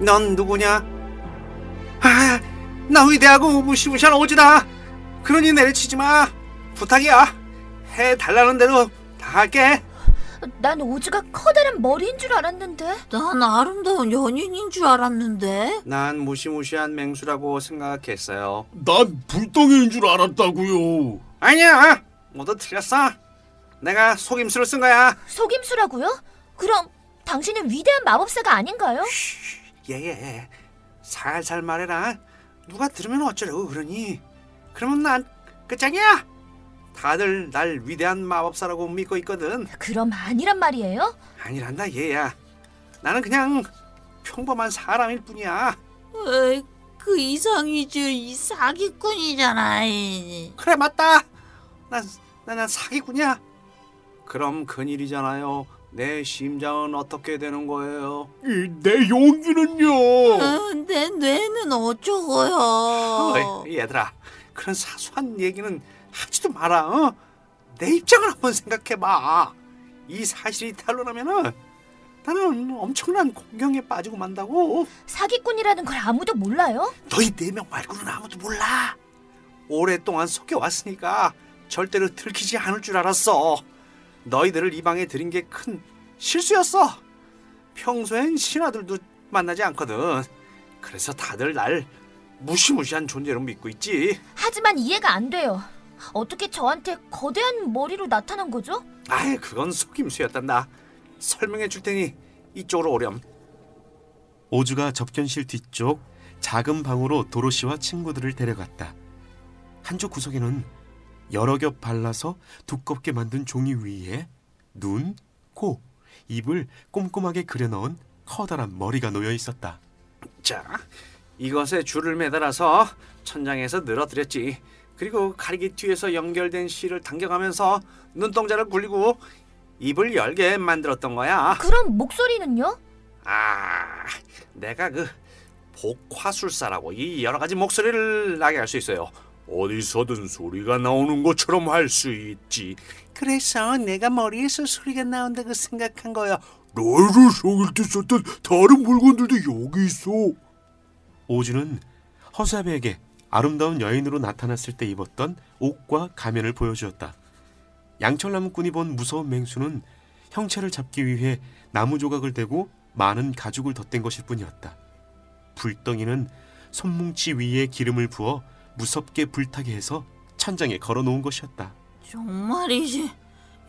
넌 누구냐? 나 위대하고 무시무시한 오즈다. 그러니 내려치지 마. 부탁이야. 해달라는 대로 다 할게. 난 오즈가 커다란 머리인 줄 알았는데. 난 아름다운 연인인 줄 알았는데. 난 무시무시한 맹수라고 생각했어요. 난 불덩이인 줄 알았다고요. 아니야, 모두 틀렸어. 내가 속임수를 쓴 거야. 속임수라고요? 그럼 당신은 위대한 마법사가 아닌가요? 얘, 살살 말해라. 누가 들으면 어쩌려고 그러니? 그러면 난 끝장이야. 다들 날 위대한 마법사라고 믿고 있거든. 그럼 아니란 말이에요? 아니란다 얘야. 나는 그냥 평범한 사람일 뿐이야. 에이, 그 이상이지. 이 사기꾼이잖아. 그래, 맞다. 난 사기꾼이야. 그럼 큰일이잖아요. 내 심장은 어떻게 되는 거예요? 내 용기는요? 내 뇌는 어쩌고요? 얘들아, 그런 사소한 얘기는 하지도 마라. 어? 내 입장을 한번 생각해봐. 이 사실이 탄로나면은 나는 엄청난 공경에 빠지고 만다고. 사기꾼이라는 걸 아무도 몰라요? 너희 4명 말고는 아무도 몰라. 오랫동안 속여왔으니까 절대로 들키지 않을 줄 알았어. 너희들을 이 방에 들인 게 큰 실수였어. 평소엔 신하들도 만나지 않거든. 그래서 다들 날 무시무시한 존재로 믿고 있지. 하지만 이해가 안 돼요. 어떻게 저한테 거대한 머리로 나타난 거죠? 그건 속임수였단다. 설명해 줄 테니 이쪽으로 오렴. 오즈가 접견실 뒤쪽 작은 방으로 도로시와 친구들을 데려갔다. 한쪽 구석에는 여러 겹 발라서 두껍게 만든 종이 위에 눈, 코, 입을 꼼꼼하게 그려넣은 커다란 머리가 놓여 있었다. 자, 이것에 줄을 매달아서 천장에서 늘어뜨렸지. 그리고 가리개 뒤에서 연결된 실을 당겨가면서 눈동자를 굴리고 입을 열게 만들었던 거야. 그럼 목소리는요? 내가 그 복화술사라고 이 여러 가지 목소리를 나게 할 수 있어요. 어디서든 소리가 나오는 것처럼 할 수 있지. 그래서 내가 머리에서 소리가 나온다고 생각한 거야. 너희를 속일 때 썼던 다른 물건들도 여기 있어. 오즈는 허사베에게 아름다운 여인으로 나타났을 때 입었던 옷과 가면을 보여주었다. 양철나무꾼이 본 무서운 맹수는 형체를 잡기 위해 나무 조각을 대고 많은 가죽을 덧댄 것일 뿐이었다. 불덩이는 손뭉치 위에 기름을 부어 무섭게 불타게 해서 천장에 걸어놓은 것이었다. 정말이지.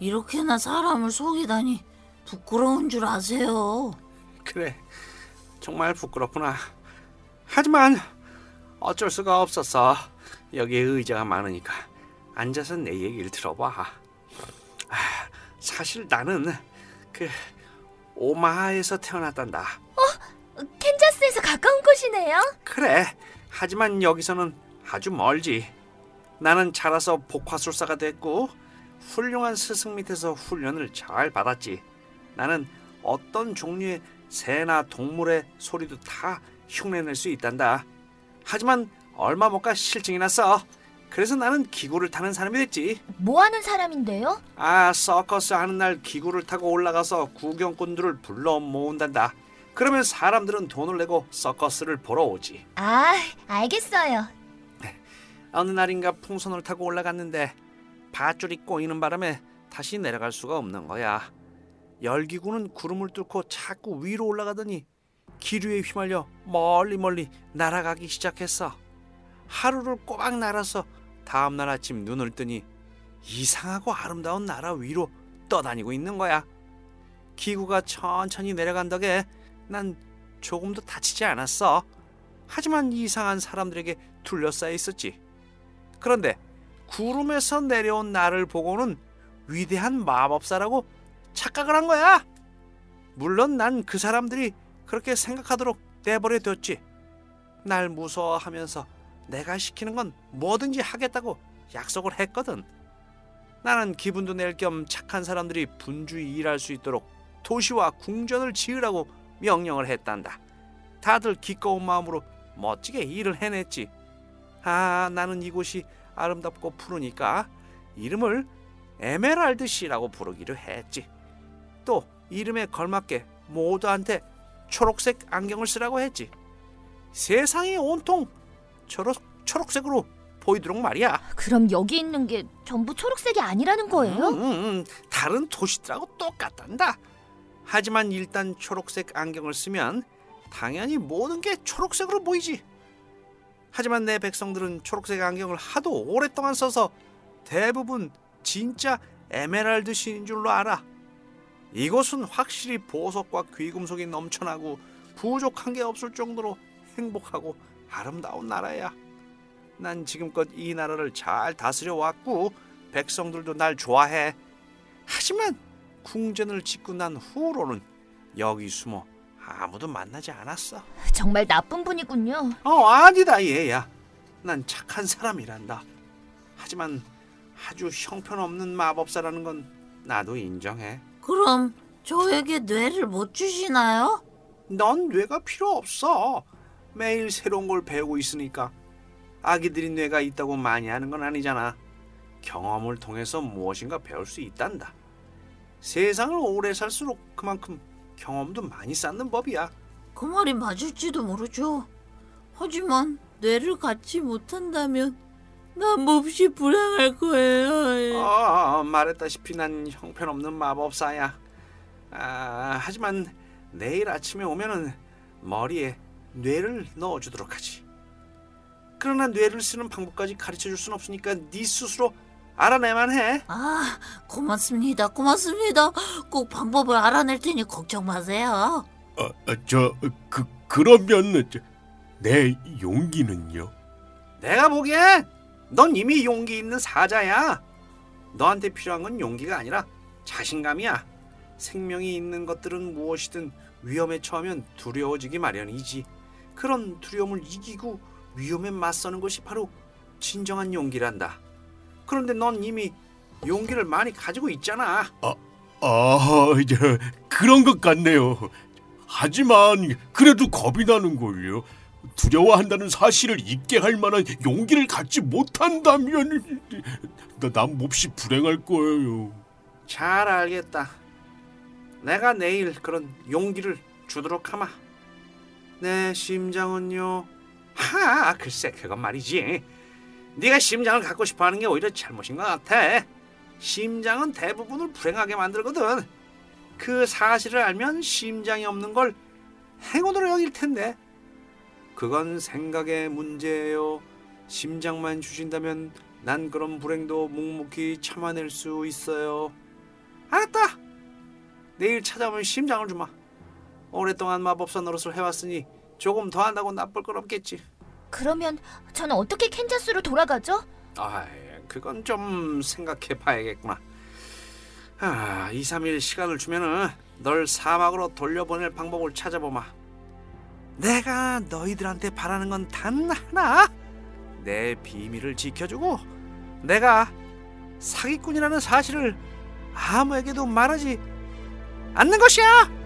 이렇게나 사람을 속이다니 부끄러운 줄 아세요. 그래, 정말 부끄럽구나. 하지만 어쩔 수가 없었어. 여기에 의자가 많으니까 앉아서 내 얘기를 들어봐. 사실 나는 그 오마하에서 태어났단다. 캔자스에서 가까운 곳이네요. 그래, 하지만 여기서는 아주 멀지. 나는 자라서 복화술사가 됐고 훌륭한 스승 밑에서 훈련을 잘 받았지. 나는 어떤 종류의 새나 동물의 소리도 다 흉내낼 수 있단다. 하지만 얼마 못 가 실증이 났어. 그래서 나는 기구를 타는 사람이 됐지. 뭐 하는 사람인데요? 서커스 하는 날 기구를 타고 올라가서 구경꾼들을 불러 모은단다. 그러면 사람들은 돈을 내고 서커스를 보러 오지. 알겠어요. 어느 날인가 풍선을 타고 올라갔는데 밧줄이 꼬이는 바람에 다시 내려갈 수가 없는 거야. 열기구는 구름을 뚫고 자꾸 위로 올라가더니 기류에 휘말려 멀리 날아가기 시작했어. 하루를 꼬박 날아서 다음날 아침 눈을 뜨니 이상하고 아름다운 나라 위로 떠다니고 있는 거야. 기구가 천천히 내려간 덕에 난 조금도 다치지 않았어. 하지만 이상한 사람들에게 둘러싸여 있었지. 그런데 구름에서 내려온 나를 보고는 위대한 마법사라고 착각을 한 거야. 물론 난 그 사람들이 그렇게 생각하도록 내버려 뒀지. 날 무서워하면서 내가 시키는 건 뭐든지 하겠다고 약속을 했거든. 나는 기분도 낼 겸 착한 사람들이 분주히 일할 수 있도록 도시와 궁전을 지으라고 명령을 했단다. 다들 기꺼운 마음으로 멋지게 일을 해냈지. 나는 이곳이 아름답고 푸르니까 이름을 에메랄드시라고 부르기로 했지. 또 이름에 걸맞게 모두한테 초록색 안경을 쓰라고 했지. 세상이 온통 초록색으로 보이도록 말이야. 그럼 여기 있는 게 전부 초록색이 아니라는 거예요? 다른 도시들하고 똑같단다. 하지만 일단 초록색 안경을 쓰면 당연히 모든 게 초록색으로 보이지. 하지만 내 백성들은 초록색 안경을 하도 오랫동안 써서 대부분 진짜 에메랄드 신인 줄로 알아. 이곳은 확실히 보석과 귀금속이 넘쳐나고 부족한 게 없을 정도로 행복하고 아름다운 나라야. 난 지금껏 이 나라를 잘 다스려 왔고 백성들도 날 좋아해. 하지만 궁전을 짓고 난 후로는 여기 숨어 아무도 만나지 않았어. 정말 나쁜 분이군요. 아니다 얘야. 난 착한 사람이란다. 하지만 아주 형편없는 마법사라는 건 나도 인정해. 그럼 저에게 뇌를 못 주시나요? 넌 뇌가 필요 없어. 매일 새로운 걸 배우고 있으니까. 아기들이 뇌가 있다고 많이 하는 건 아니잖아. 경험을 통해서 무엇인가 배울 수 있단다. 세상을 오래 살수록 그만큼 경험도 많이 쌓는 법이야. 그 말이 맞을지도 모르죠. 하지만 뇌를 갖지 못한다면 난 몹시 불행할 거예요. 말했다시피 난 형편없는 마법사야. 하지만 내일 아침에 오면은 머리에 뇌를 넣어주도록 하지. 그러나 뇌를 쓰는 방법까지 가르쳐줄 순 없으니까 네 스스로 알아내만 해. 고맙습니다. 꼭 방법을 알아낼 테니 걱정 마세요. 그러면 내 용기는요? 내가 보기엔 넌 이미 용기 있는 사자야. 너한테 필요한 건 용기가 아니라 자신감이야. 생명이 있는 것들은 무엇이든 위험에 처하면 두려워지기 마련이지. 그런 두려움을 이기고 위험에 맞서는 것이 바로 진정한 용기란다. 그런데 넌 이미 용기를 많이 가지고 있잖아. 그런 것 같네요. 하지만 그래도 겁이 나는걸요. 두려워한다는 사실을 잊게 할 만한 용기를 갖지 못한다면 난 몹시 불행할 거예요. 잘 알겠다. 내가 내일 그런 용기를 주도록 하마. 내 심장은요? 글쎄 그건 말이지. 네가 심장을 갖고 싶어하는 게 오히려 잘못인 것 같아. 심장은 대부분을 불행하게 만들거든. 그 사실을 알면 심장이 없는 걸 행운으로 여길 텐데. 그건 생각의 문제예요. 심장만 주신다면 난 그런 불행도 묵묵히 참아낼 수 있어요. 알았다. 내일 찾아오면 심장을 주마. 오랫동안 마법사 노릇을 해왔으니 조금 더 한다고 나쁠 건 없겠지. 그러면 저는 어떻게 캔자스로 돌아가죠? 그건 좀 생각해 봐야겠구나. 2, 3일 시간을 주면은 널 사막으로 돌려보낼 방법을 찾아보마. 내가 너희들한테 바라는 건 단 하나. 내 비밀을 지켜주고 내가 사기꾼이라는 사실을 아무에게도 말하지 않는 것이야.